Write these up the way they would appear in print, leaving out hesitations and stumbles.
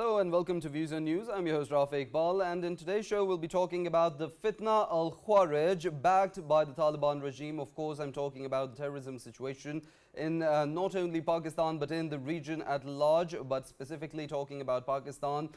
Hello and welcome to Views on News. I'm your host Rafae, and in today's show we'll be talking about the Fitna al-Khawarij backed by the Taliban regime. Of course, I'm talking about the terrorism situation in not only Pakistan but in the region at large, but specifically talking about Pakistan.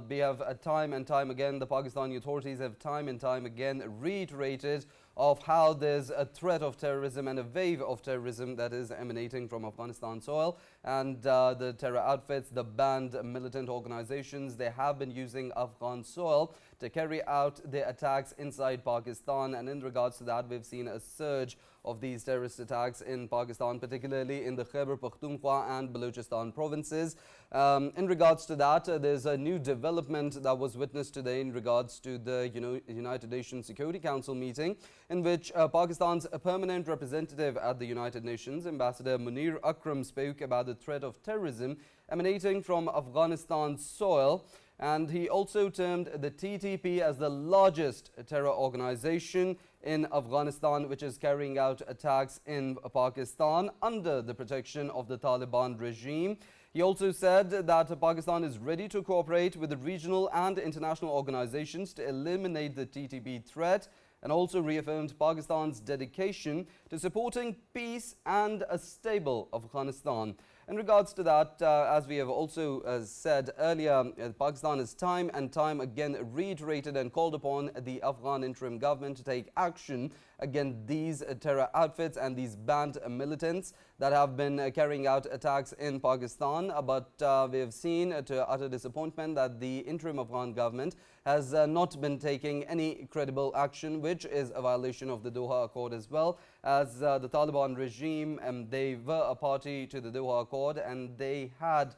We have time and time again, the Pakistani authorities have time and time again reiterated of how there's a threat of terrorism and a wave of terrorism that is emanating from Afghanistan soil, and the terror outfits, the banned militant organizations, they have been using Afghan soil to carry out their attacks inside Pakistan. And in regards to that, we've seen a surge of these terrorist attacks in Pakistan, particularly in the Khyber Pakhtunkhwa and Balochistan provinces. In regards to that, there's a new development that was witnessed today in regards to the United Nations Security Council meeting, in which Pakistan's permanent representative at the United Nations, Ambassador Munir Akram, spoke about the threat of terrorism emanating from Afghanistan soil. And he also termed the TTP as the largest terror organization in Afghanistan, which is carrying out attacks in Pakistan under the protection of the Taliban regime. He also said that Pakistan is ready to cooperate with the regional and international organizations to eliminate the TTP threat, and also reaffirmed Pakistan's dedication to supporting peace and a stable Afghanistan. In regards to that, as we have also said earlier, Pakistan has time and time again reiterated and called upon the Afghan interim government to take action against these terror outfits and these banned militants that have been carrying out attacks in Pakistan. But we have seen, to utter disappointment, that the interim Afghan government has not been taking any credible action, which is a violation of the Doha Accord, as well as the Taliban regime. They were a party to the Doha Accord, and they had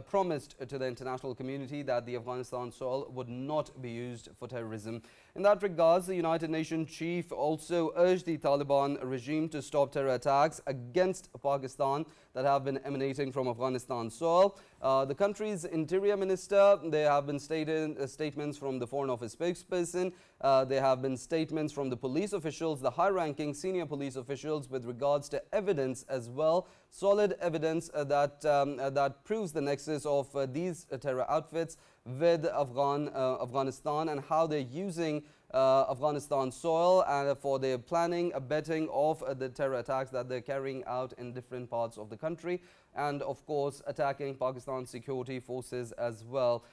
promised to the international community that the Afghanistan soil would not be used for terrorism. In that regards, the United Nations chief also urged the Taliban regime to stop terror attacks against Pakistan that have been emanating from Afghanistan soil. The country's interior minister, there have been statements from the Foreign Office spokesperson, there have been statements from the police officials, the high-ranking senior police officials, with regards to evidence as well, solid evidence that proves the nexus of these terror outfits with Afghanistan, and how they're using Afghanistan soil and for their planning, abetting of the terror attacks that they're carrying out in different parts of the country, and of course attacking Pakistan's security forces as well.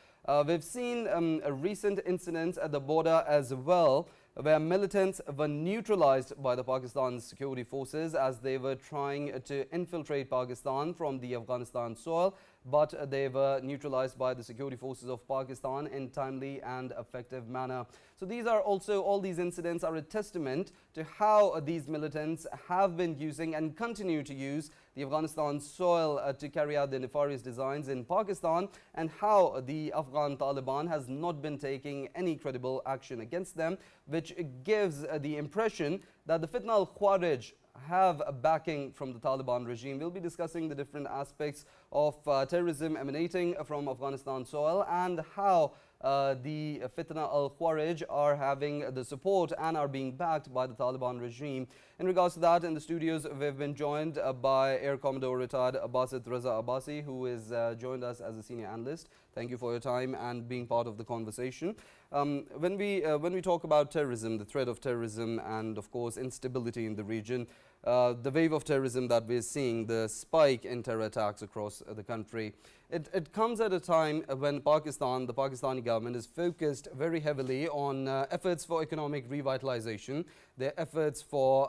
We've seen a recent incident at the border as well, where militants were neutralized by the Pakistan security forces as they were trying to infiltrate Pakistan from the Afghanistan soil, but they were neutralized by the security forces of Pakistan in timely and effective manner. So these are also, all these incidents are a testament to how these militants have been using and continue to use the Afghanistan soil to carry out their nefarious designs in Pakistan, and how the Afghan Taliban has not been taking any credible action against them, which gives the impression that the Fitna al-Khawarij have a backing from the Taliban regime. We'll be discussing the different aspects of terrorism emanating from Afghanistan soil, and how the Fitna al-Khawarij are having the support and are being backed by the Taliban regime. In regards to that, in the studios, we've been joined by Air Commodore retired Basit Raza Abbasi, who is joined us as a senior analyst. Thank you for your time and being part of the conversation. When we talk about terrorism, the threat of terrorism, and of course instability in the region, the wave of terrorism that we're seeing, the spike in terror attacks across the country, it comes at a time when Pakistan, the Pakistani government, is focused very heavily on efforts for economic revitalization, their efforts for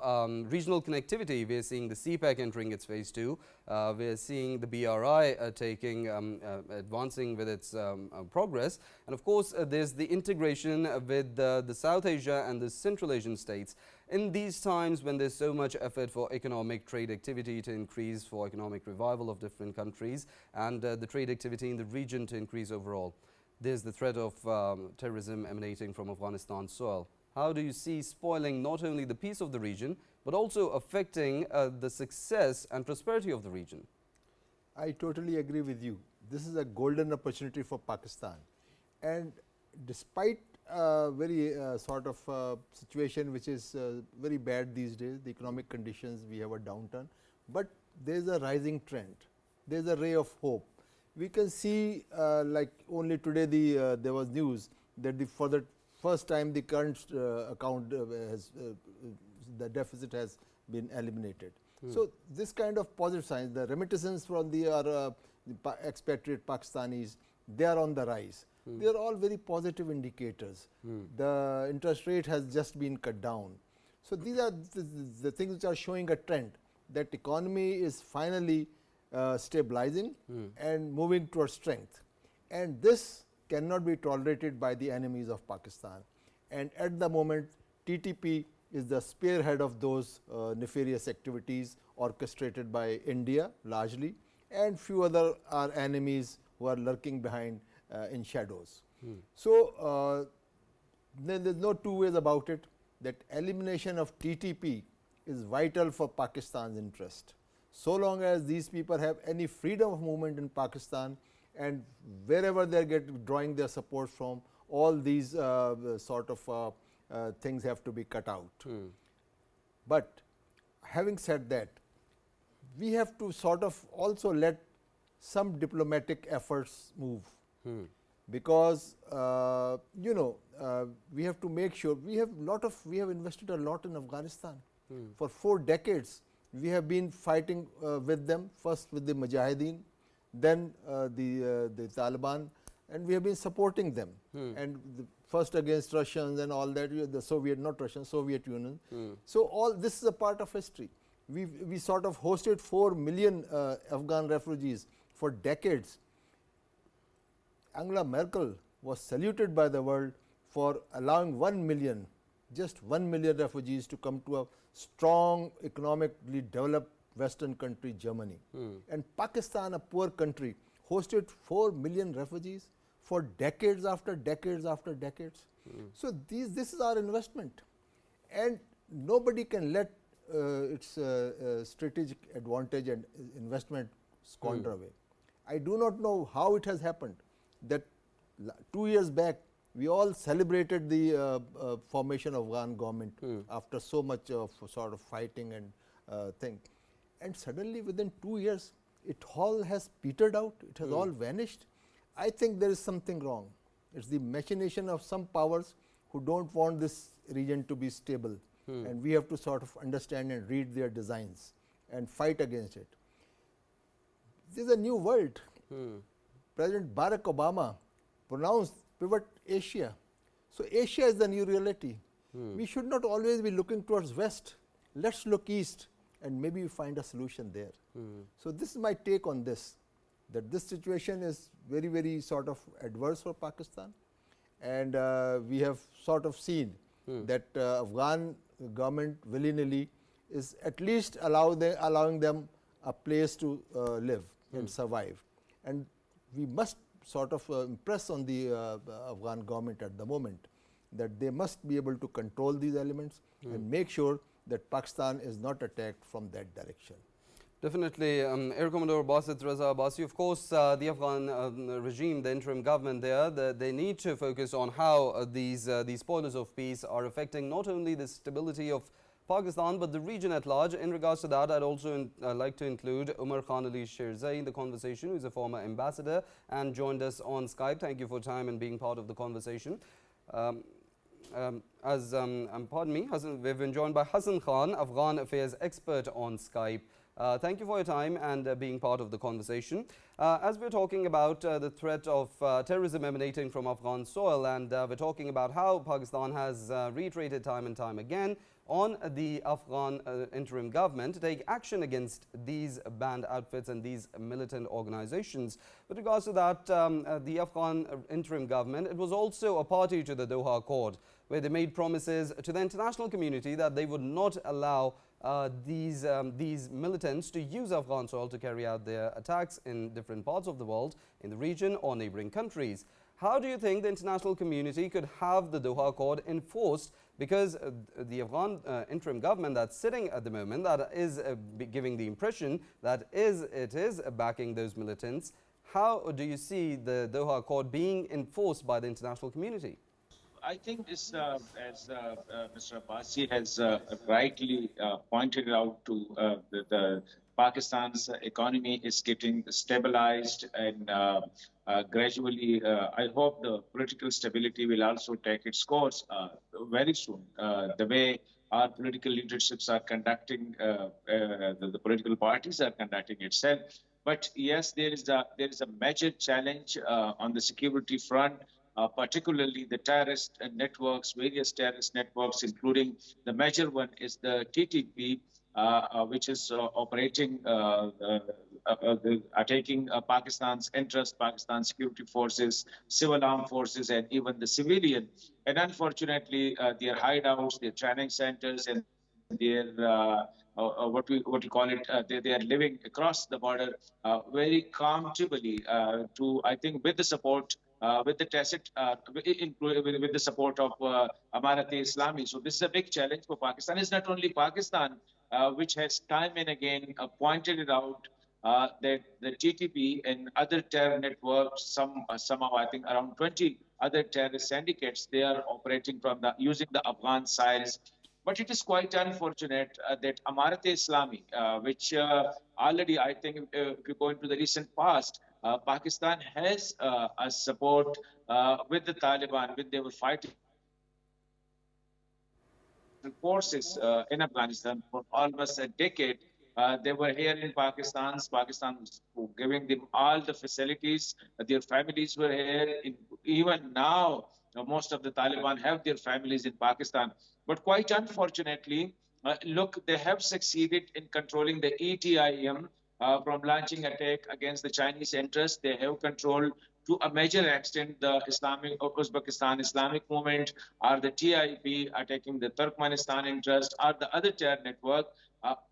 regional connectivity. We're seeing the CPEC entering its phase 2. We're seeing the BRI advancing with its progress. And of course, there's the integration with the South Asia and the Central Asian states. In these times when there's so much effort for economic trade activity to increase, for economic revival of different countries, and the trade activity in the region to increase overall, there's the threat of terrorism emanating from Afghanistan soil. How do you see spoiling not only the peace of the region, but also affecting the success and prosperity of the region? I totally agree with you. This is a golden opportunity for Pakistan. And despite very sort of situation which is very bad these days, the economic conditions, we have a downturn, but there is a rising trend, there is a ray of hope. we can see like only today there was news that for the first time the current account the deficit has been eliminated. So this kind of positive signs, the remittances from the expatriate Pakistanis, they are on the rise. They are all very positive indicators. The interest rate has just been cut down. So these are the things which are showing a trend that economy is finally stabilizing and moving towards strength. And this cannot be tolerated by the enemies of Pakistan. And at the moment, TTP is the spearhead of those nefarious activities orchestrated by India largely, and few other are enemies who are lurking behind in shadows. So there is no two ways about it that elimination of TTP is vital for Pakistan's interest. So long as these people have any freedom of movement in Pakistan, and wherever they are drawing their support from, all these sort of things have to be cut out. But having said that, we have to sort of also let some diplomatic efforts move, because we have to make sure we have invested a lot in Afghanistan. For 4 decades we have been fighting with them, first with the Mujahideen, then the Taliban, and we have been supporting them, and first against Russians and all that, the Soviet, not Russian, Soviet Union. So all this is a part of history. We sort of hosted 4 million Afghan refugees for decades. Angela Merkel was saluted by the world for allowing 1 million, just 1 million refugees to come to a strong, economically developed Western country, Germany. And Pakistan, a poor country, hosted 4 million refugees for decades after decades after decades. So this is our investment, and nobody can let its strategic advantage and investment squander away. I do not know how it has happened that 2 years back we all celebrated the formation of Afghan government after so much of sort of fighting and thing, and suddenly within 2 years it all has petered out, it has all vanished. I think there is something wrong. It's the machination of some powers who don't want this region to be stable, and we have to sort of understand and read their designs and fight against it. This is a new world. President Barack Obama pronounced pivot Asia. So Asia is the new reality. We should not always be looking towards west. Let's look east and maybe we find a solution there. So this is my take on this, that this situation is very, very sort of adverse for Pakistan, and we have sort of seen that Afghan government willy-nilly is at least allowing them a place to live and survive. And we must sort of impress on the Afghan government at the moment that they must be able to control these elements and make sure that Pakistan is not attacked from that direction. Definitely. Air Commodore Basit, Raza, Abbasi, of course, the Afghan regime, the interim government there, they need to focus on how these spoilers of peace are affecting not only the stability of Pakistan, but the region at large. In regards to that, I'd also like to include Umar Sherzai in the conversation, who is a former ambassador and joined us on Skype. Thank you for time and being part of the conversation. Pardon me, we've been joined by Hassan Khan, Afghan affairs expert on Skype. Thank you for your time and being part of the conversation. As we're talking about the threat of terrorism emanating from Afghan soil, and we're talking about how Pakistan has reiterated time and time again on the Afghan interim government to take action against these banned outfits and these militant organizations. With regards to that, the Afghan interim government, it was also a party to the Doha Accord, where they made promises to the international community that they would not allow these militants to use Afghan soil to carry out their attacks in different parts of the world, in the region or neighboring countries. How do you think the international community could have the Doha Accord enforced? Because the Afghan interim government that's sitting at the moment, that is giving the impression that it is backing those militants. How do you see the Doha Accord being enforced by the international community? I think this, as Mr. Abbasi has rightly pointed out to Pakistan's economy is getting stabilized and gradually, I hope the political stability will also take its course very soon. The way our political leaderships are conducting, the political parties are conducting itself. But yes, there is a major challenge on the security front, particularly the terrorist networks, various terrorist networks, including the major one is the TTP, which is operating, attacking Pakistan's interests, Pakistan's security forces, civil armed forces, and even the civilian. And unfortunately, their hideouts, their training centers, and their what we call it, they are living across the border very comfortably to, I think, with the support with the tacit, with the support of Amarat Islami. So this is a big challenge for Pakistan. It's not only Pakistan, which has time and again pointed it out that the TTP and other terror networks, somehow I think around 20 other terrorist syndicates, they are operating from using the Afghan sides. But it is quite unfortunate that Amarat Islami, which already I think if you go into the recent past, Pakistan has a support with the Taliban when they were fighting forces in Afghanistan for almost a decade. They were here in Pakistan. Pakistan was giving them all the facilities. Their families were here. Even now, most of the Taliban have their families in Pakistan. But quite unfortunately, look, they have succeeded in controlling the ETIM from launching attack against the Chinese interests. They have controlled to a major extent the Islamic Uzbekistan Islamic movement, or the TIP attacking the Turkmenistan interest, or the other terror network.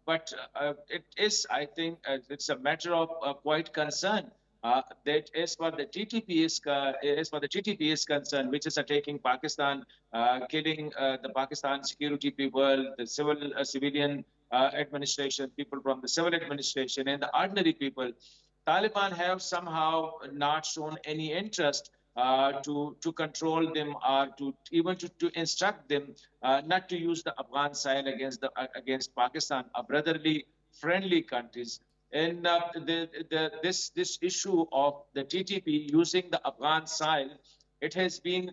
But it is, I think, it's a matter of quite concern that as far the TTP is concerned, which is attacking Pakistan, killing the Pakistan security people, the civilian administration, people from the civil administration, and the ordinary people. Taliban have somehow not shown any interest to control them, or to even to instruct them not to use the Afghan side against Pakistan, a brotherly, friendly countries. And this issue of the TTP using the Afghan side, it has been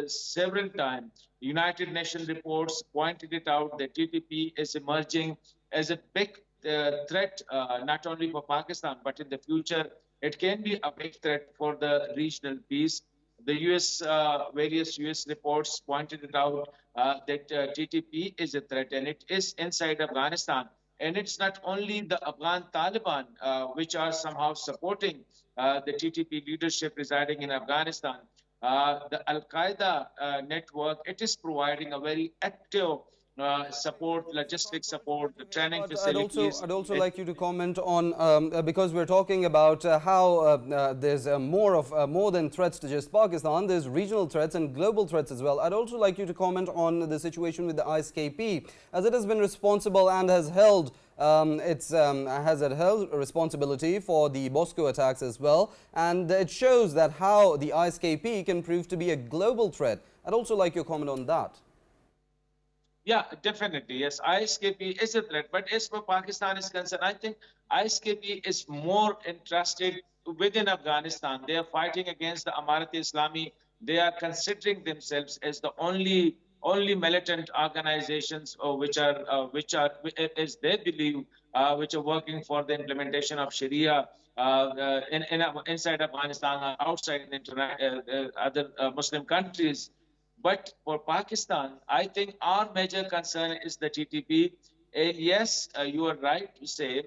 several times. United Nations reports pointed it out that TTP is emerging as a big threat, not only for Pakistan, but in the future, it can be a big threat for the regional peace. The various US reports pointed it out that TTP is a threat, and it is inside Afghanistan. And it's not only the Afghan Taliban, which are somehow supporting the TTP leadership residing in Afghanistan. The Al-Qaeda network, it is providing a very active support, logistic support, the training But facilities. I'd also like you to comment on because we're talking about how there's more than threats to just Pakistan. There's regional threats and global threats as well. I'd also like you to comment on the situation with the ISKP, as it has been responsible and has held responsibility for the Moscow attacks as well, and it shows that how the ISKP can prove to be a global threat. I'd also like your comment on that. Yeah, definitely. Yes, ISKP is a threat. But as for Pakistan is concerned, I think ISKP is more interested within Afghanistan. They are fighting against the Amarat Islami. They are considering themselves as the only militant organizations which are, as they believe, which are working for the implementation of Sharia inside Afghanistan or outside other Muslim countries. But for Pakistan, I think our major concern is the TTP. And yes, you are right to say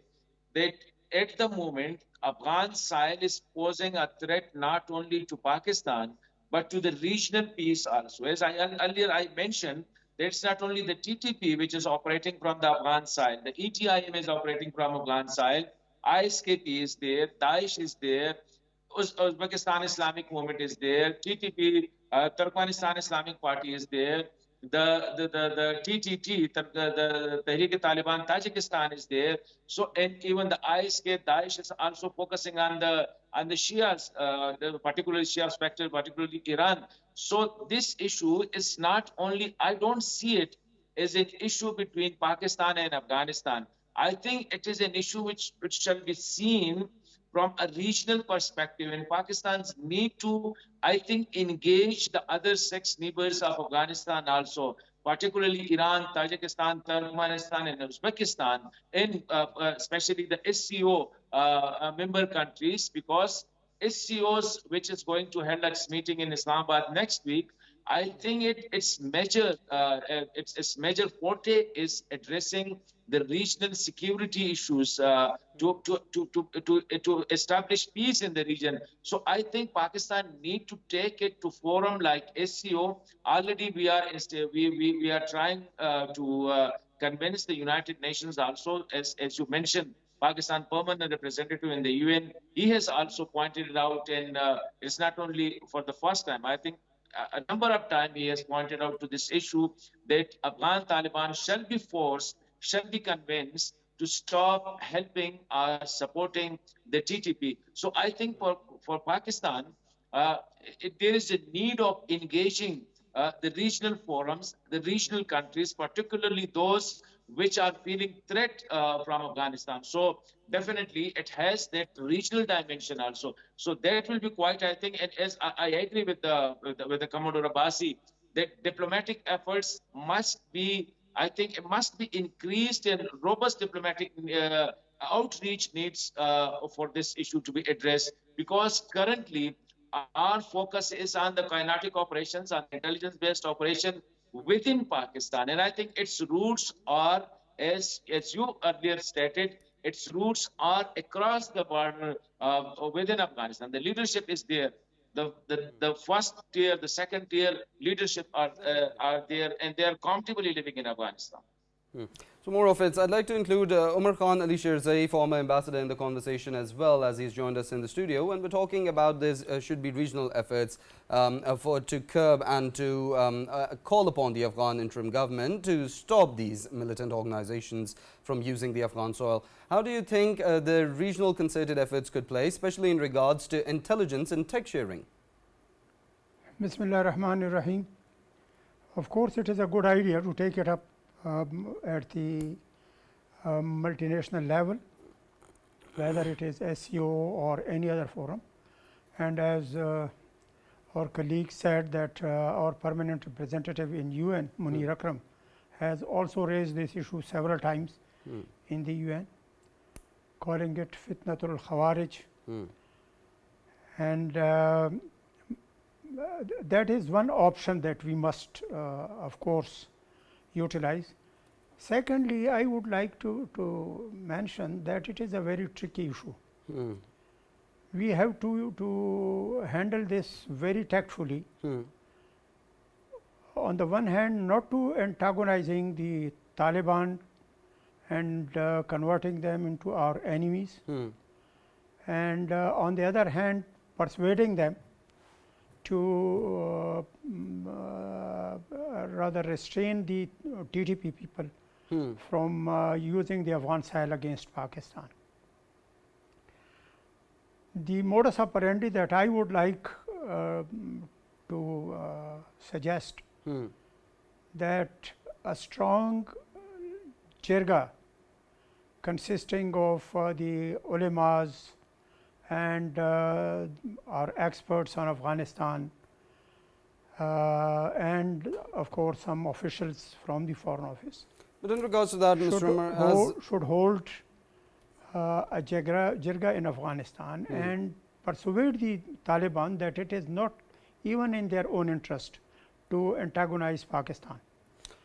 that at the moment, Afghan side is posing a threat not only to Pakistan, but to the regional peace also. As earlier I mentioned, it's not only the TTP which is operating from the Afghan side, the ETIM is operating from Afghan side, ISKP is there, Daesh is there, Uzbekistan Islamic Movement is there, TTP, Turkmenistan Islamic Party is there, the TTT, the Tehrik-e-Taliban Tajikistan is there. So, and even the ISK, Daesh is also focusing on the Shias, particularly Shia spectre, particularly Iran. So this issue is not only, I don't see it as an issue between Pakistan and Afghanistan. I think it is an issue which shall be seen from a regional perspective. And Pakistan's need to, I think, engage the other six neighbors of Afghanistan also, particularly Iran, Tajikistan, Turkmenistan, and Uzbekistan, and especially the SCO member countries, because SCOs, which is going to held its meeting in Islamabad next week, I think its major forte is addressing the regional security issues to establish peace in the region. So I think Pakistan need to take it to forum like SCO. Already we are trying to convince the United Nations also, as you mentioned, Pakistan permanent representative in the UN. He has also pointed it out, and it's not only for the first time. I think a number of times he has pointed out to this issue that Afghan Taliban shall be forced, shall be convinced to stop helping or supporting the TTP. So I think for Pakistan, there is a need of engaging the regional forums, the regional countries, particularly those which are feeling threat from Afghanistan. So definitely it has that regional dimension also. So that will be quite, I think, and as I agree with the Commodore Abbasi, that diplomatic efforts must be, I think, it must be increased, and robust diplomatic outreach needs for this issue to be addressed, because currently our focus is on the kinetic operations, on intelligence-based operation within Pakistan. And I think its roots are, as you earlier stated, its roots are across the border within Afghanistan. The leadership is there. The first tier, the second tier leadership are there, and they are comfortably living in Afghanistan. So more of it. I'd like to include Umar Khan Ali Sherzai, former ambassador, in the conversation as well, as he's joined us in the studio. When we're talking about this should be regional efforts to curb and to call upon the Afghan interim government to stop these militant organizations from using the Afghan soil. How do you think the regional concerted efforts could play, especially in regards to intelligence and tech sharing? Bismillah ar-Rahman ar-Rahim. Of course, it is a good idea to take it up at the multinational level, whether it is SCO or any other forum. And as our colleague said, that our permanent representative in UN, Munir Akram, has also raised this issue several times in the UN, calling it Fitnatul Khawarij. And that is one option that we must, of course, utilize. Secondly, I would like to mention that it is a very tricky issue. We have to handle this very tactfully. On the one hand, not to antagonizing the Taliban and converting them into our enemies, and on the other hand, persuading them to rather restrain the TTP people from using the Afghan soil against Pakistan. The modus operandi that I would like to suggest, that a strong jirga consisting of the ulemas and our experts on Afghanistan, and of course some officials from the Foreign Office. But in regards to that, Mr. Umar, should hold a jirga in Afghanistan and persuade the Taliban that it is not even in their own interest to antagonize Pakistan.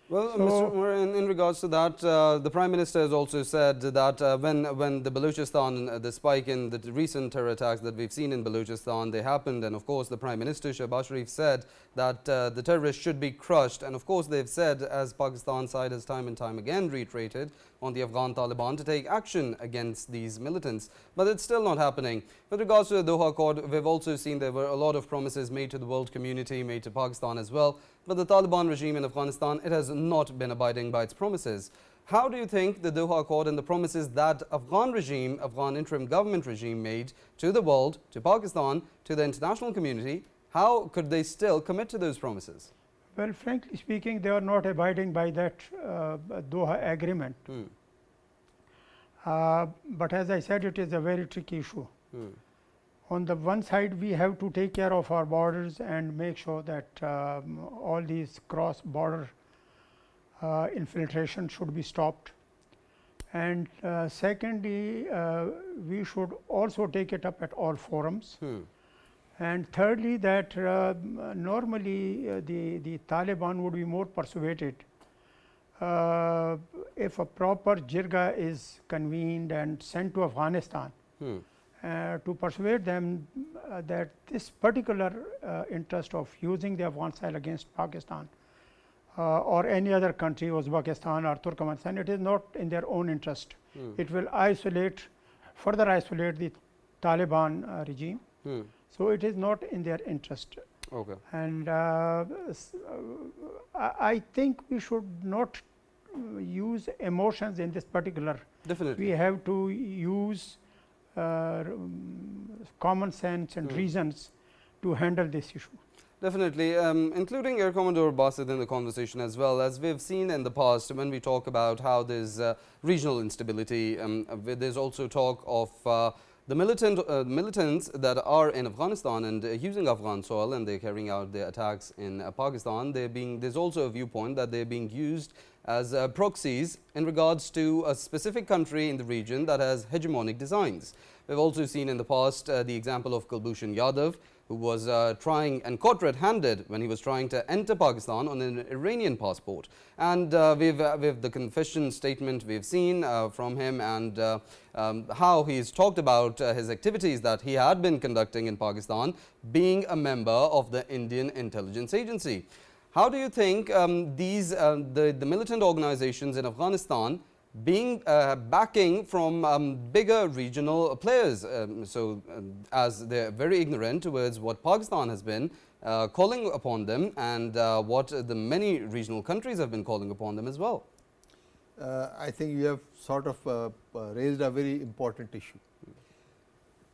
Well, Mr. Umar, in regards to that, the Prime Minister has also said that when the Balochistan, the spike in the recent terror attacks that we've seen in Balochistan, they happened, and of course the Prime Minister, Shehbaz Sharif, said that the terrorists should be crushed. And of course they've said, as Pakistan side has time and time again reiterated, on the Afghan Taliban to take action against these militants. But it's still not happening. With regards to the Doha Accord, we've also seen there were a lot of promises made to the world community, made to Pakistan as well. But the Taliban regime in Afghanistan, it has not been abiding by its promises. How do you think the Doha Accord and the promises that Afghan regime, Afghan interim government regime made to the world, to Pakistan, to the international community, how could they still commit to those promises? Well, frankly speaking, they are not abiding by that Doha agreement. but as I said, it is a very tricky issue. On the one side, we have to take care of our borders and make sure that all these cross border infiltration should be stopped. And secondly, we should also take it up at all forums. And thirdly, that normally the Taliban would be more persuaded if a proper jirga is convened and sent to Afghanistan to persuade them that this particular interest of using the Afghan soil against Pakistan or any other country, Uzbekistan or Turkmenistan, it is not in their own interest. It will further isolate the Taliban regime. So, it is not in their interest. Okay. And I think we should not use emotions in this particular. Definitely. We have to use common sense and reasons to handle this issue. Definitely, including Air Commodore Basit in the conversation as well. As we've seen in the past, when we talk about how there's regional instability, there's also talk of the militants that are in Afghanistan and using Afghan soil, and they're carrying out their attacks in Pakistan. There's also a viewpoint that they're being used as proxies in regards to a specific country in the region that has hegemonic designs. We've also seen in the past the example of Kulbhushan Yadav, who was trying and caught red-handed when he was trying to enter Pakistan on an Iranian passport. And we've the confession statement we've seen from him, and how he's talked about his activities that he had been conducting in Pakistan, being a member of the Indian Intelligence Agency. How do you think the militant organizations in Afghanistan being backing from bigger regional players, as they're very ignorant towards what Pakistan has been calling upon them, and what the many regional countries have been calling upon them as well? I think you have sort of raised a very important issue.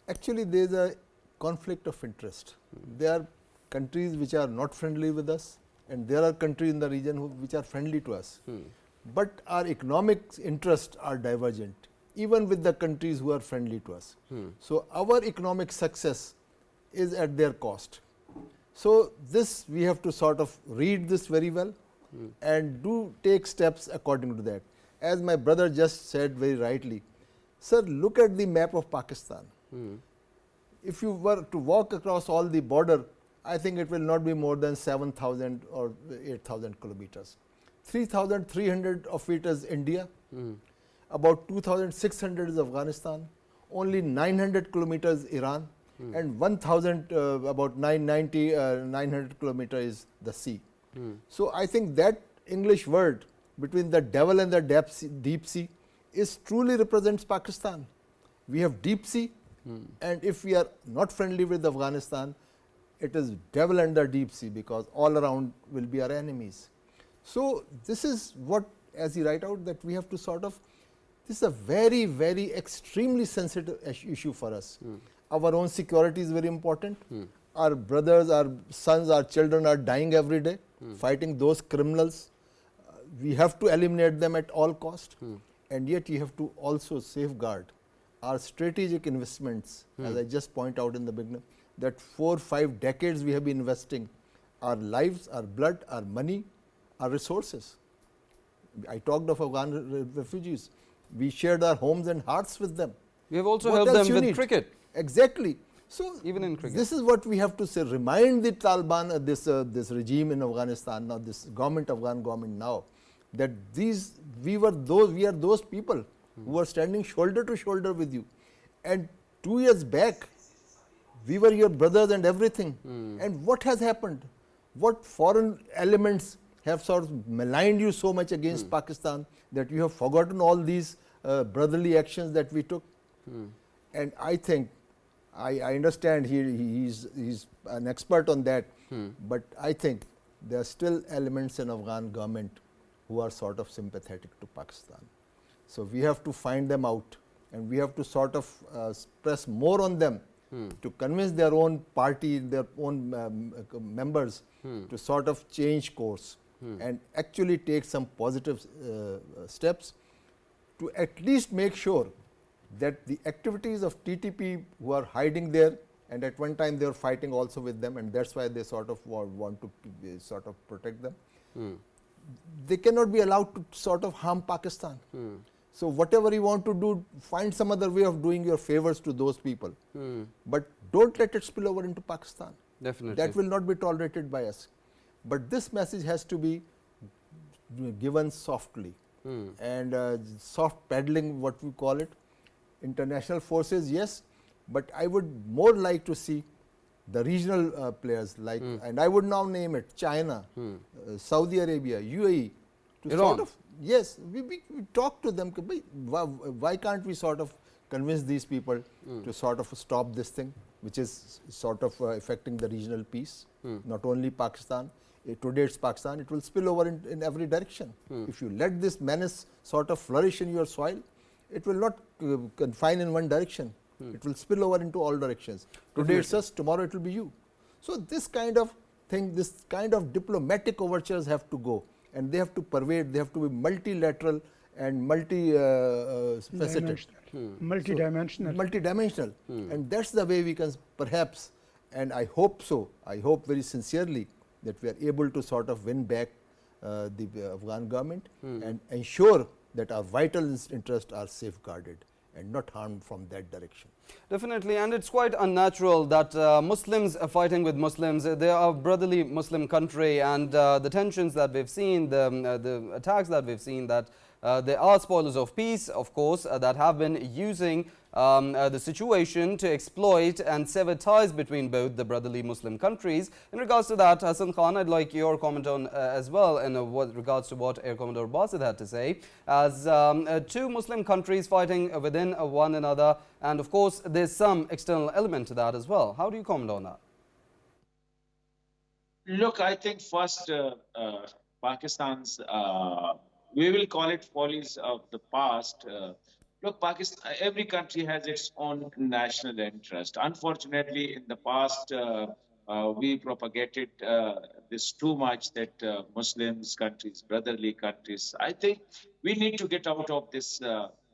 Actually, there is a conflict of interest. There are countries which are not friendly with us, and there are countries in the region which are friendly to us. But our economic interests are divergent, even with the countries who are friendly to us. So, our economic success is at their cost. So, this we have to sort of read this very well and do take steps according to that. As my brother just said very rightly, sir, look at the map of Pakistan. If you were to walk across all the border, I think it will not be more than 7,000 or 8,000 kilometers. 3,300 of it is India, about 2,600 is Afghanistan, only 900 kilometers Iran, and 1,000 about 900 kilometers is the sea. So, I think that English word between the devil and the deep sea is truly represents Pakistan. We have deep sea, and if we are not friendly with Afghanistan, it is devil and the deep sea, because all around will be our enemies. So, this is what, as you write out, that we have to sort of, this is a very, very extremely sensitive issue for us. Our own security is very important. Our brothers, our sons, our children are dying every day, fighting those criminals. We have to eliminate them at all cost, and yet you have to also safeguard our strategic investments, as I just point out in the beginning, that 4 or 5 decades we have been investing our lives, our blood, our money, our resources. I talked of Afghan refugees. We shared our homes and hearts with them. We have also helped them with cricket. Exactly. So, even in cricket, this is what we have to say, remind the Taliban, this regime in Afghanistan, now this government, Afghan government now, that we are those people who were standing shoulder to shoulder with you. And 2 years back, we were your brothers and everything. And what has happened? What foreign elements have sort of maligned you so much against Pakistan that you have forgotten all these brotherly actions that we took? And I think, I understand he's an expert on that, but I think there are still elements in Afghan government who are sort of sympathetic to Pakistan. So, we have to find them out, and we have to sort of press more on them to convince their own party, their own members to sort of change course and actually take some positive steps to at least make sure that the activities of TTP who are hiding there, and at one time they were fighting also with them, and that's why they sort of want to sort of protect them. They cannot be allowed to sort of harm Pakistan. So whatever you want to do, find some other way of doing your favors to those people, but don't let it spill over into Pakistan. Definitely. That will not be tolerated by us. But this message has to be given softly, and soft paddling, what we call it. International forces, yes, but I would more like to see the regional players like, and I would now name it, China, Saudi Arabia, UAE, to Iran. sort of, yes, we talk to them. Why can't we sort of convince these people to sort of stop this thing, which is sort of affecting the regional peace, not only Pakistan. Today it's Pakistan, it will spill over in every direction. If you let this menace sort of flourish in your soil, it will not confine in one direction. It will spill over into all directions. Today it's us, tomorrow it will be you. So this kind of thing, this kind of diplomatic overtures have to go, and they have to pervade, they have to be multilateral and multi-faceted. Multidimensional. And that's the way we can perhaps, and I hope so, I hope very sincerely that we are able to sort of win back the Afghan government and ensure that our vital interests are safeguarded and not harmed from that direction. Definitely, and it's quite unnatural that Muslims are fighting with Muslims. They are a brotherly Muslim country, and the tensions that we've seen, the attacks that we've seen, that there are spoilers of peace, of course, that have been using the situation to exploit and sever ties between both the brotherly Muslim countries. In regards to that, Hassan Khan, I'd like your comment on as well in regards to what Air Commodore Basit had to say, as two Muslim countries fighting within one another, and of course there's some external element to that as well. How do you comment on that? Look, I think first Pakistan's, we will call it follies of the past. Look, Pakistan, every country has its own national interest. Unfortunately, in the past, we propagated this too much that Muslims countries, brotherly countries. I think we need to get out of this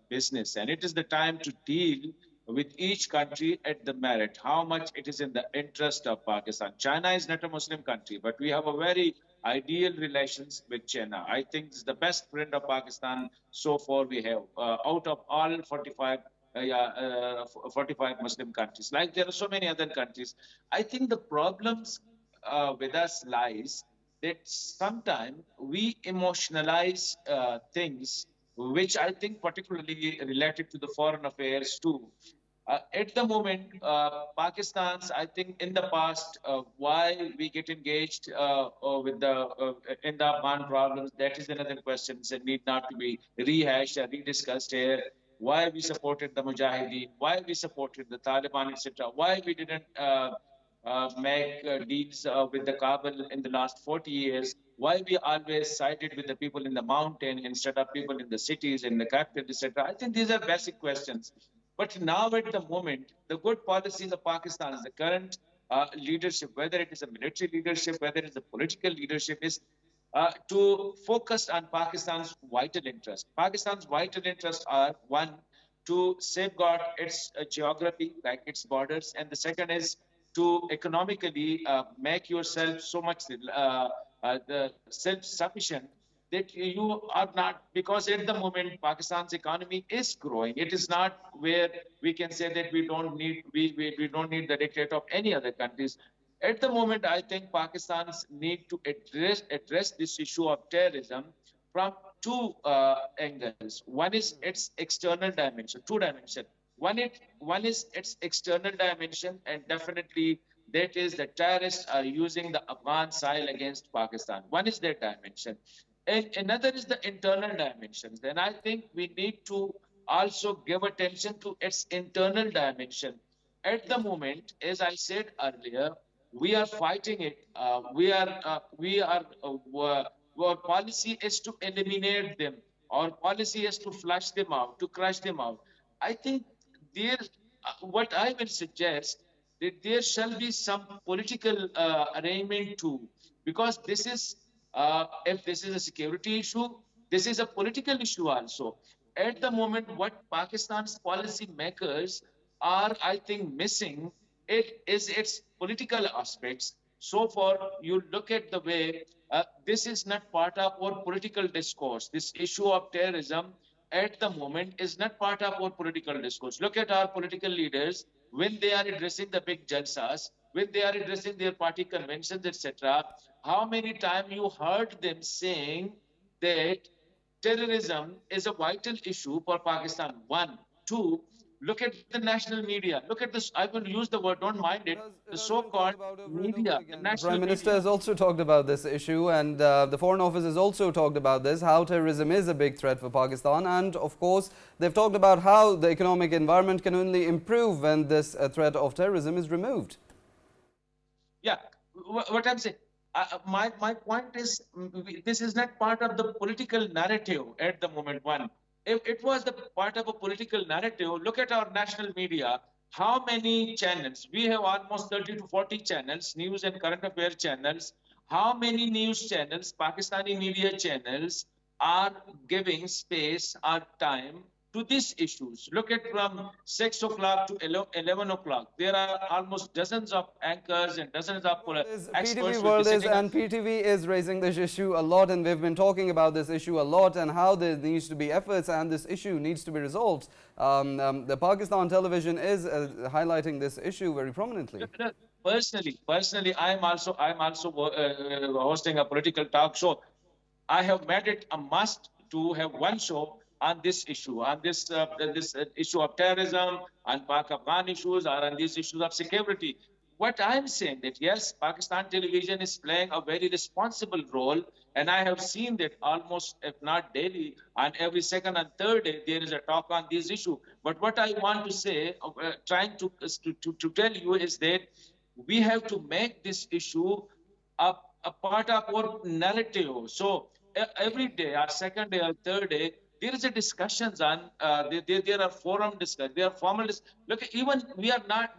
business, and it is the time to deal with each country at the merit, how much it is in the interest of Pakistan. China is not a Muslim country, but we have a very ideal relations with China. I think it's the best friend of Pakistan so far we have out of all 45 Muslim countries. Like there are so many other countries. I think the problems with us lies that sometimes we emotionalize things, which I think particularly related to the foreign affairs too. At the moment, Pakistan's, I think in the past, why we get engaged with in the Afghan problems, that is another question and need not to be rehashed or rediscussed here. Why we supported the Mujahideen, why we supported the Taliban, etc. Why we didn't make deals with the Kabul in the last 40 years. Why we always sided with the people in the mountain instead of people in the cities, in the capital, etc. I think these are basic questions. But now at the moment, the good policies of Pakistan, the current leadership, whether it is a military leadership, whether it is a political leadership, is to focus on Pakistan's vital interests. Pakistan's vital interests are, one, to safeguard its geography, like its borders, and the second is to economically make yourself so much self-sufficient that you are not, because at the moment Pakistan's economy is growing. It is not where we can say that we don't need the dictate of any other countries. At the moment, I think Pakistan's need to address this issue of terrorism from two angles. One is its external dimension, two dimensions. One is its external dimension, and definitely that is the terrorists are using the Afghan soil against Pakistan. One is that dimension. And another is the internal dimensions. Then I think we need to also give attention to its internal dimension. At the moment, as I said earlier, we are fighting it. Our policy is to eliminate them. Our policy is to flush them out, to crush them out. I think what I will suggest that there shall be some political arrangement too, because this is if this is a security issue, this is a political issue also. at the moment, what Pakistan's policy makers are, I think, missing it is its political aspects. So far, you look at the way this is not part of our political discourse. This issue of terrorism at the moment is not part of our political discourse. Look at our political leaders when they are addressing the big jalsas, when they are addressing their party conventions, etc. How many times you heard them saying that terrorism is a vital issue for Pakistan? One. Two, look at the national media. Look at this. I will use the word, don't mind it. It The has been so-called talked about over and over media, the again. The national Prime Minister media. has also talked about this issue, and the Foreign Office has also talked about this, how terrorism is a big threat for Pakistan. And of course, they've talked about how the economic environment can only improve when this threat of terrorism is removed. Yeah, what I'm saying, my point is, this is not part of the political narrative at the moment. One, if it was the part of a political narrative, look at our national media. How many channels? We have almost 30 to 40 channels, news and current affairs channels. How many news channels, Pakistani media channels, are giving space or time to these issues? Look at from 6 o'clock to 11 o'clock. There are almost dozens of anchors and dozens of experts PTV will be World is, sitting. and PTV is raising this issue a lot, and we've been talking about this issue a lot and how there needs to be efforts and this issue needs to be resolved. The Pakistan television is highlighting this issue very prominently. Personally, I'm also hosting a political talk show. I have made it a must to have one show on this issue, on this issue of terrorism, on Pak-Afghan issues, or on these issues of security. What I'm saying that yes, Pakistan television is playing a very responsible role, and I have seen that almost, if not daily, on every second and third day, there is a talk on this issue. But what I want to say, trying to tell you is that we have to make this issue a part of our narrative. So every day, our second day or third day, there is a discussions on. There are forum discussions. There are formal. Look, even we have not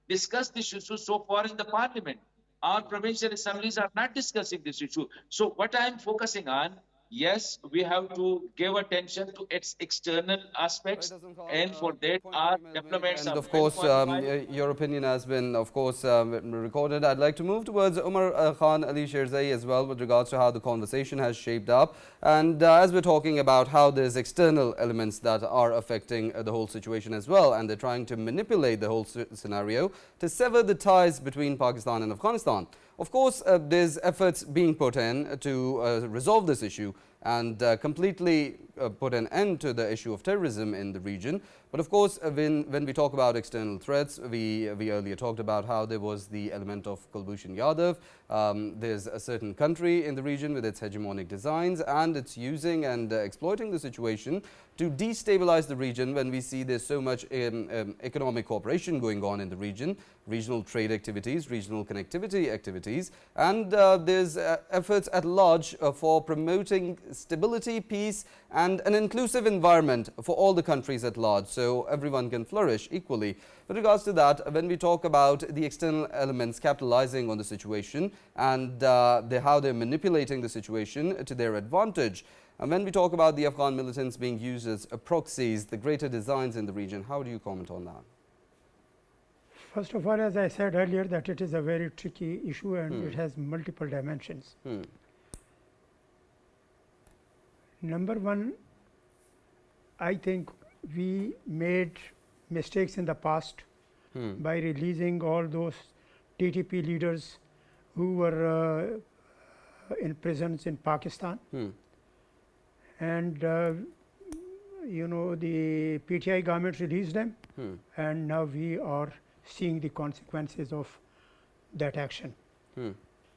discussed this issue so far in the parliament. Our provincial assemblies are not discussing this issue. So what I am focusing on, yes, we have to give attention to its external aspects, and for that, our diplomats And are of course, qualified. your opinion has been, of course, recorded. I'd like to move towards Umar Khan Ali Sherzai as well with regards to how the conversation has shaped up. And as we're talking about how there's external elements that are affecting the whole situation as well, and they're trying to manipulate the whole scenario to sever the ties between Pakistan and Afghanistan. Of course, there's efforts being put in to resolve this issue and completely put an end to the issue of terrorism in the region. But of course, when we talk about external threats, we earlier talked about how there was the element of Kulbhushan Yadav. There's a certain country in the region with its hegemonic designs, and it's using and exploiting the situation to destabilize the region when we see there's so much economic cooperation going on in the region, regional trade activities, regional connectivity activities, and there's efforts at large for promoting stability, peace, and an inclusive environment for all the countries at large, so everyone can flourish equally. With regards to that, when we talk about the external elements capitalizing on the situation and how they're manipulating the situation to their advantage, and when we talk about the Afghan militants being used as proxies, the greater designs in the region, how do you comment on that? First of all, as I said earlier, that it is a very tricky issue and it has multiple dimensions. Number one, I think we made mistakes in the past by releasing all those TTP leaders who were in prisons in Pakistan. And you know, the PTI government released them, and now we are seeing the consequences of that action.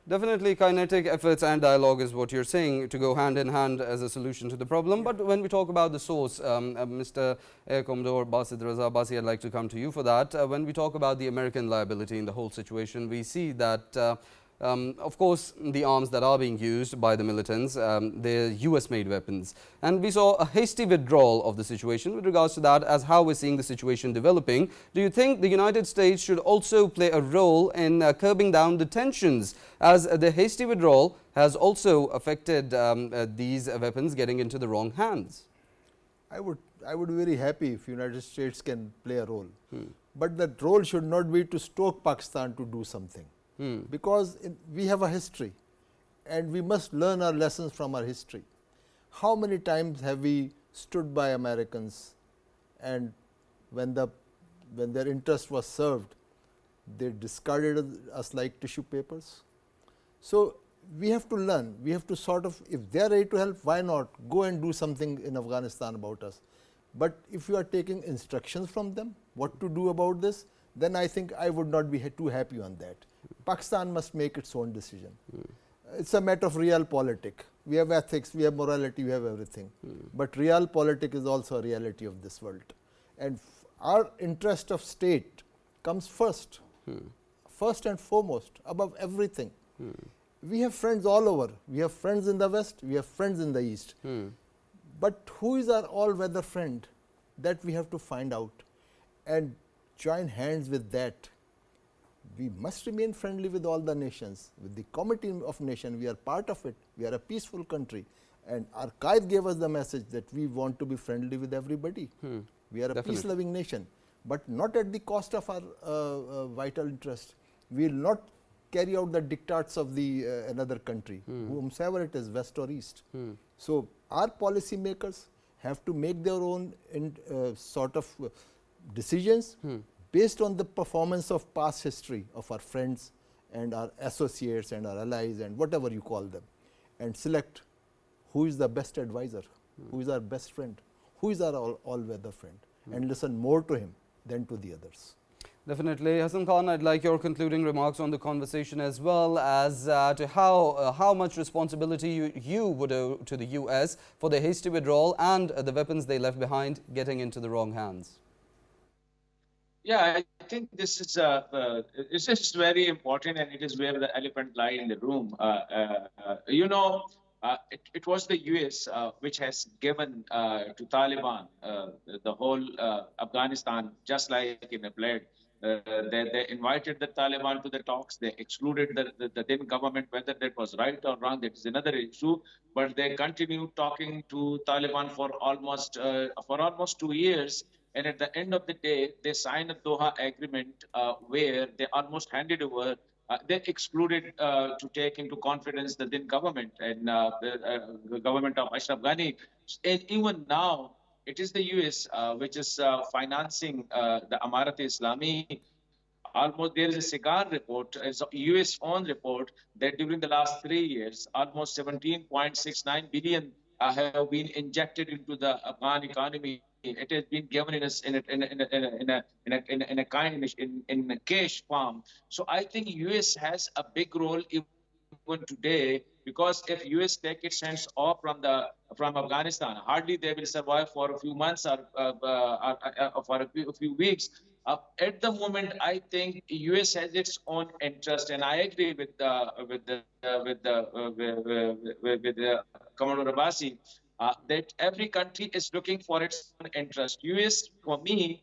Definitely kinetic efforts and dialogue is what you're saying to go hand in hand as a solution to the problem. But when we talk about the source, Mr. Air Commodore Basit Raza Abbasi, I'd like to come to you for that. When we talk about the American liability in the whole situation, we see that of course, the arms that are being used by the militants, they're US-made weapons. And we saw a hasty withdrawal of the situation. With regards to that, as how we're seeing the situation developing, do you think the United States should also play a role in curbing down the tensions, as the hasty withdrawal has also affected these weapons getting into the wrong hands? I would be very happy if United States can play a role, but that role should not be to stoke Pakistan to do something, because we have a history, and we must learn our lessons from our history. How many times have we stood by Americans, and when their interest was served, they discarded us like tissue papers? So we have to learn, we have to sort of, if they are ready to help, why not go and do something in Afghanistan about us. But if you are taking instructions from them what to do about this, then I think I would not be too happy on that. Pakistan must make its own decision. It's a matter of realpolitik. We have ethics, we have morality, we have everything. But realpolitik is also a reality of this world. And our interest of state comes first, first and foremost, above everything. We have friends all over. We have friends in the West, we have friends in the East. But who is our all-weather friend? That we have to find out and join hands with that. We must remain friendly with all the nations. With the Committee of Nations, we are part of it. We are a peaceful country. And our Qaid gave us the message that we want to be friendly with everybody. We are a peace-loving nation, but not at the cost of our vital interest. We will not carry out the diktats of the another country, whomsoever it is, West or East. So our policy makers have to make their own sort of decisions based on the performance of past history of our friends and our associates and our allies and whatever you call them, and select who is the best advisor, who is our best friend, who is our all-weather friend, and listen more to him than to the others. Definitely. Hassan Khan, I'd like your concluding remarks on the conversation, as well as to how much responsibility you would owe to the US for the hasty withdrawal and the weapons they left behind getting into the wrong hands. Yeah, I think this is very important, and it is where the elephant lies in the room. It was the US which has given to Taliban the whole Afghanistan, just like in a blade. They invited the Taliban to the talks. They excluded the then government. Whether that was right or wrong, that is another issue. But they continued talking to Taliban for almost 2 years. And at the end of the day, they signed a Doha agreement where they almost handed over. They excluded to take into confidence the then government and the government of Ashraf Ghani. And even now, it is the US which is financing the Amarat-e-Islami. Almost there is a cigar report, a US own report, that during the last 3 years, almost 17.69 billion have been injected into the Afghan economy. It has been given in a cash form. So I think US has a big role even today, because if US take its hands off from Afghanistan, hardly they will survive for a few months or for a few weeks. At the moment, I think US has its own interest, and I agree with Commodore Abbasi that every country is looking for its own interest. US, for me,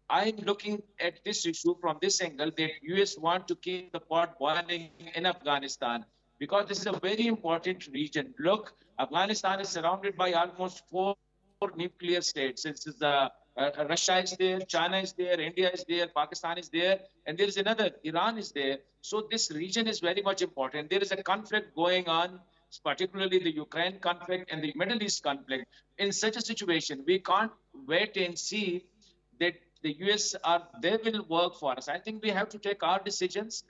I'm looking at this issue from this angle, that US want to keep the pot boiling in Afghanistan, because this is a very important region. Look, Afghanistan is surrounded by almost 4 nuclear states. Russia is there, China is there, India is there, Pakistan is there, and there is another, Iran is there. So this region is very much important. There is a conflict going on, particularly the Ukraine conflict and the Middle East conflict. In such a situation, we can't wait and see that the US they will work for us. I think we have to take our decisions.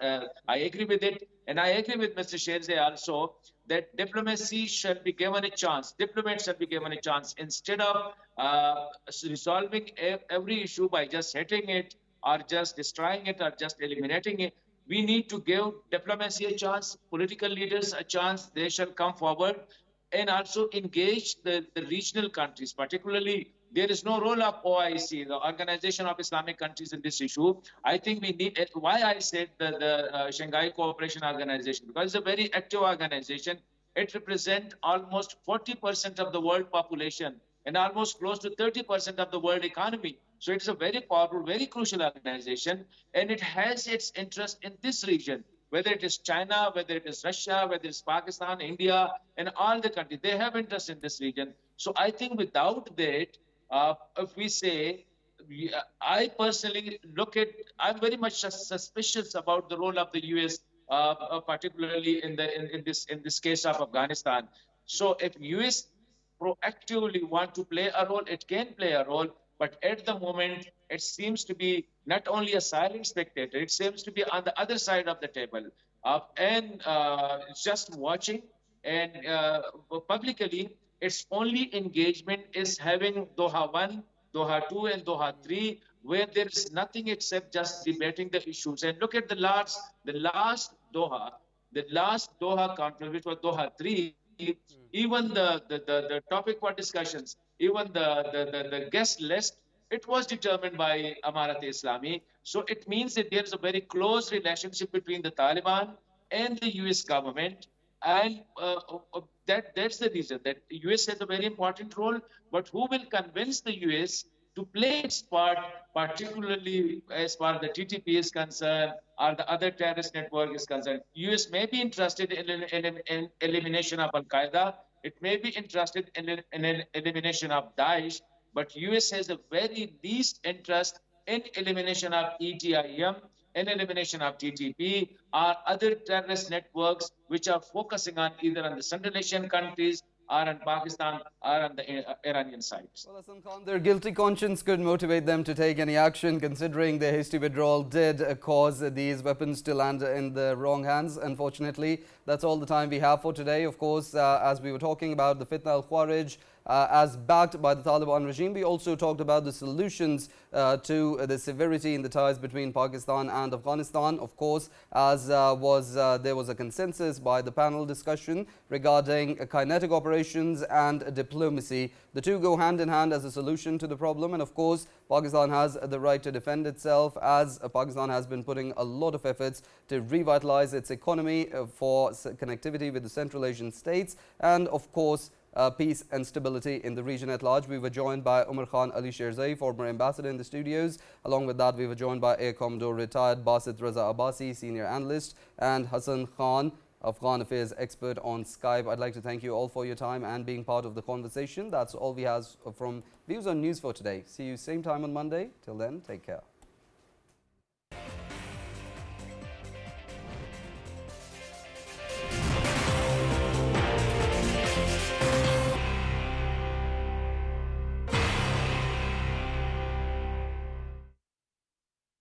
I agree with it. And I agree with Mr. Sherzai also that diplomacy shall be given a chance. Diplomats shall be given a chance instead of resolving every issue by just hitting it or just destroying it or just eliminating it. We need to give diplomacy a chance, political leaders a chance. They shall come forward and also engage the regional countries, particularly. There is no role of OIC, the Organization of Islamic Countries, in this issue. I think we need it. Why I said the Shanghai Cooperation Organization, because it's a very active organization. It represents almost 40% of the world population and almost close to 30% of the world economy. So it's a very powerful, very crucial organization, and it has its interest in this region. whether it is China, whether it is Russia, whether it's Pakistan, India, and all the countries. They have interest in this region. So I think without that, if we say, I personally I'm very much suspicious about the role of the US, particularly in this case of Afghanistan. So if US proactively want to play a role, it can play a role. But at the moment, it seems to be not only a silent spectator, it seems to be on the other side of the table and just watching. And publicly, its only engagement is having Doha 1, Doha 2, and Doha 3, where there is nothing except just debating the issues. And look at the last Doha conference, which was Doha 3, even the topic for discussions, even the guest list, it was determined by Amarat Islami. So it means that there is a very close relationship between the Taliban and the US government. And that's the reason that the US has a very important role. But who will convince the US to play its part, particularly as far as the TTP is concerned or the other terrorist network is concerned? US may be interested in elimination of Al-Qaeda. It may be interested in elimination of Daesh, but US has a very least interest in elimination of ETIM, in elimination of TTP, or other terrorist networks which are focusing on either on the Central Asian countries or on Pakistan or on the Iranian side. Well, Hassan Khan, their guilty conscience could motivate them to take any action, considering their hasty withdrawal did cause these weapons to land in the wrong hands. Unfortunately, that's all the time we have for today. Of course, as we were talking about the Fitna al-Khawarij, as backed by the Taliban regime, we also talked about the solutions to the severity in the ties between Pakistan and Afghanistan. Of course, as there was a consensus by the panel discussion regarding kinetic operations and diplomacy. The two go hand in hand as a solution to the problem, and of course, Pakistan has the right to defend itself, as Pakistan has been putting a lot of efforts to revitalize its economy for connectivity with the Central Asian states, and of course, peace and stability in the region at large. We were joined by Umar Khan Ali Sherzai, former ambassador in the studios. Along with that, we were joined by Air Commodore retired Basit Raza Abbasi, senior analyst, and Hassan Khan, Afghan affairs expert, on Skype. I'd like to thank you all for your time and being part of the conversation. That's all we have from Views on News for today. See you same time on Monday. Till then, take care.